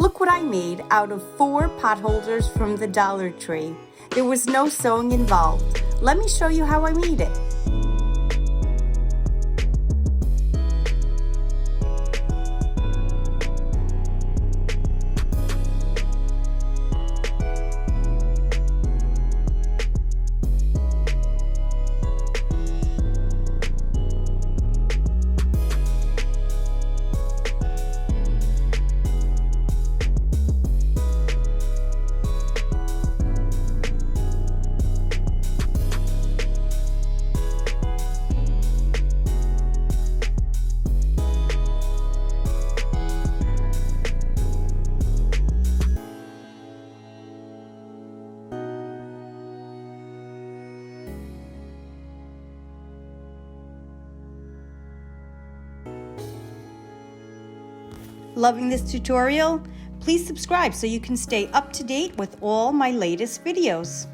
Look what I made out of 4 potholders from the Dollar Tree. There was no sewing involved. Let me show you how I made it. Loving this tutorial? Please subscribe so you can stay up to date with all my latest videos.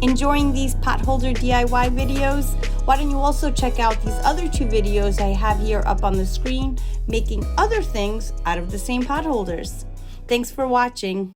Enjoying these potholder DIY videos? Why don't you also check out these other 2 videos I have here up on the screen, making other things out of the same potholders. Thanks for watching.